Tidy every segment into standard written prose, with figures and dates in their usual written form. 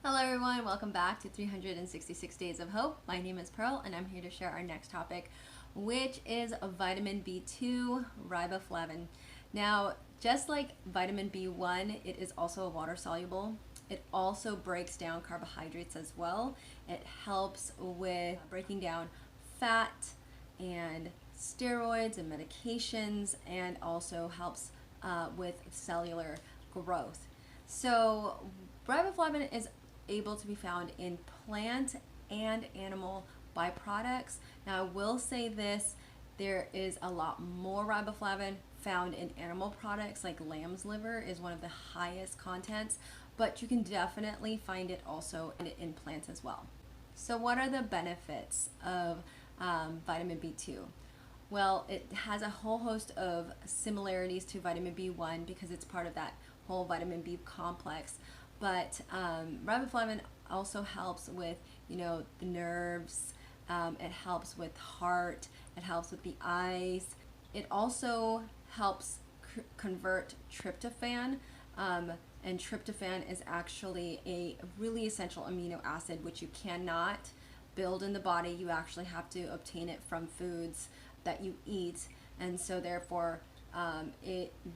Hello everyone, welcome back to 366 Days of Hope. My name is Pearl and I'm here to share our next topic, which is vitamin B2, riboflavin. Now, just like vitamin B1, it is also water soluble. It also breaks down carbohydrates as well. It helps with breaking down fat and steroids and medications, and also helps with cellular growth. So riboflavin is able to be found in plant and animal byproducts. Now I will say this, there is a lot more riboflavin found in animal products, like lamb's liver is one of the highest contents, but you can definitely find it also in plants as well. So what are the benefits of vitamin B2? Well, it has a whole host of similarities to vitamin B1 because it's part of that whole vitamin B complex. But riboflavin also helps with, the nerves. It helps with heart. It helps with the eyes. It also helps convert tryptophan. And tryptophan is actually a really essential amino acid which you cannot build in the body. You actually have to obtain it from foods that you eat, and so therefore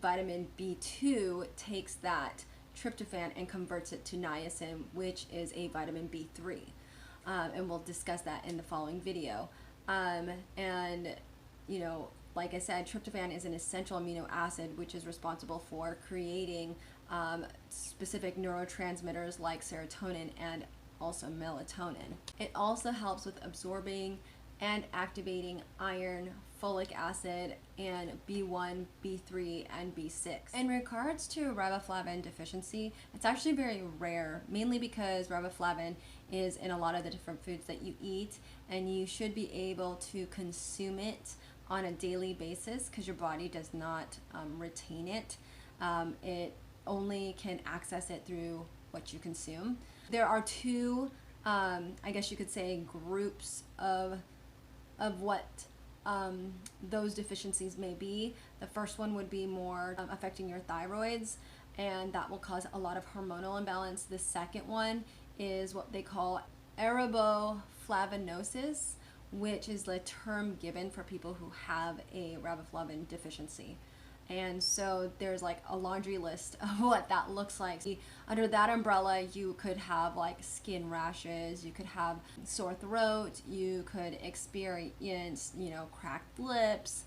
vitamin B2 takes that tryptophan and converts it to niacin, which is a vitamin B3, and we'll discuss that in the following video. And like I said, tryptophan is an essential amino acid which is responsible for creating specific neurotransmitters like serotonin and also melatonin. It also helps with absorbing and activating iron, folic acid, and B1, B3, and B6. In regards to riboflavin deficiency, it's actually very rare, mainly because riboflavin is in a lot of the different foods that you eat, and you should be able to consume it on a daily basis because your body does not retain it. It only can access it through what you consume. There are two, I guess you could say, groups of what those deficiencies may be. The first one would be more affecting your thyroids, and that will cause a lot of hormonal imbalance. The second one is what they call riboflavinosis, which is the term given for people who have a riboflavin deficiency. And so there's like a laundry list of what that looks like. Under that umbrella, you could have like skin rashes, you could have sore throat, you could experience, cracked lips,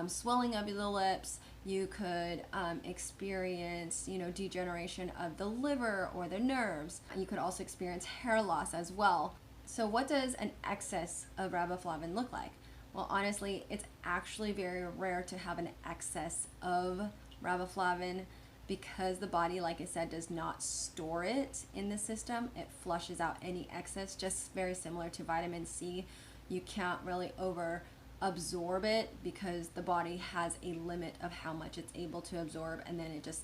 swelling of the lips, you could experience, degeneration of the liver or the nerves. You could also experience hair loss as well. So what does an excess of riboflavin look like? Well, honestly, it's actually very rare to have an excess of riboflavin because the body, like I said, does not store it in the system. It flushes out any excess, just very similar to vitamin C. You can't really over absorb it because the body has a limit of how much it's able to absorb, and then it just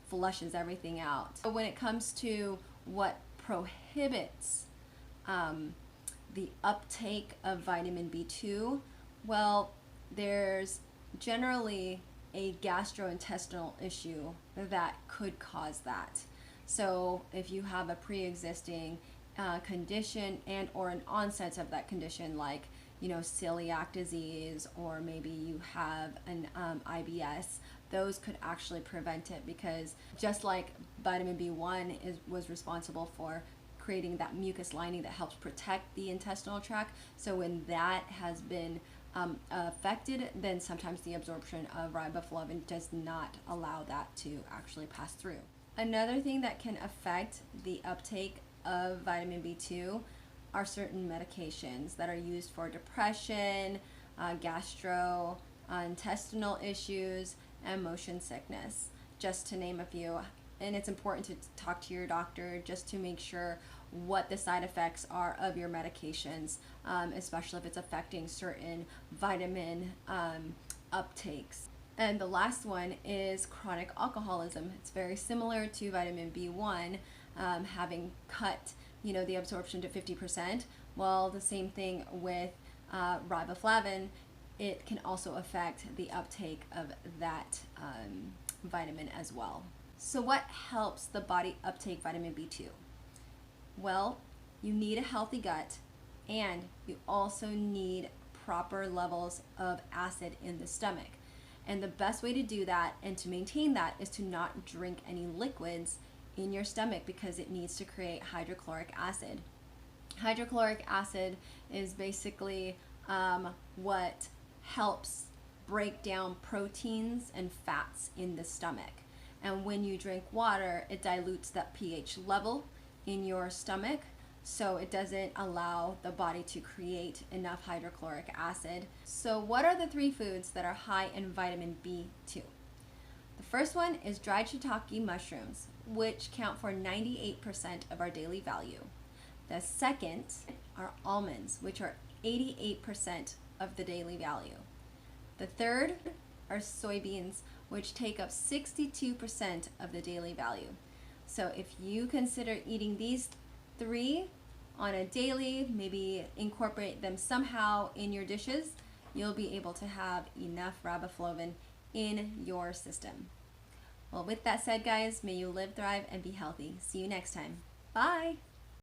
flushes everything out. So when it comes to what prohibits the uptake of vitamin B2, well, there's generally a gastrointestinal issue that could cause that. So if you have a pre-existing condition and or an onset of that condition, like celiac disease, or maybe you have an IBS, those could actually prevent it, because just like vitamin B1 was responsible for creating that mucus lining that helps protect the intestinal tract. So when that has been affected, then sometimes the absorption of riboflavin does not allow that to actually pass through. Another thing that can affect the uptake of vitamin B2 are certain medications that are used for depression, gastrointestinal issues, and motion sickness, just to name a few. And it's important to talk to your doctor just to make sure what the side effects are of your medications, especially if it's affecting certain vitamin uptakes. And the last one is chronic alcoholism. It's very similar to vitamin B1, having cut the absorption to 50%. Well, the same thing with riboflavin. It can also affect the uptake of that vitamin as well. So what helps the body uptake vitamin B2? Well, you need a healthy gut, and you also need proper levels of acid in the stomach. And the best way to do that and to maintain that is to not drink any liquids in your stomach, because it needs to create hydrochloric acid. Hydrochloric acid is basically what helps break down proteins and fats in the stomach. And when you drink water, it dilutes that pH level in your stomach, so it doesn't allow the body to create enough hydrochloric acid. So what are the 3 foods that are high in vitamin B2? The first one is dried shiitake mushrooms, which count for 98% of our daily value. The second are almonds, which are 88% of the daily value. The third are soybeans, which take up 62% of the daily value. So if you consider eating these 3 on a daily, maybe incorporate them somehow in your dishes, you'll be able to have enough riboflavin in your system. Well, with that said, guys, may you live, thrive, and be healthy. See you next time. Bye!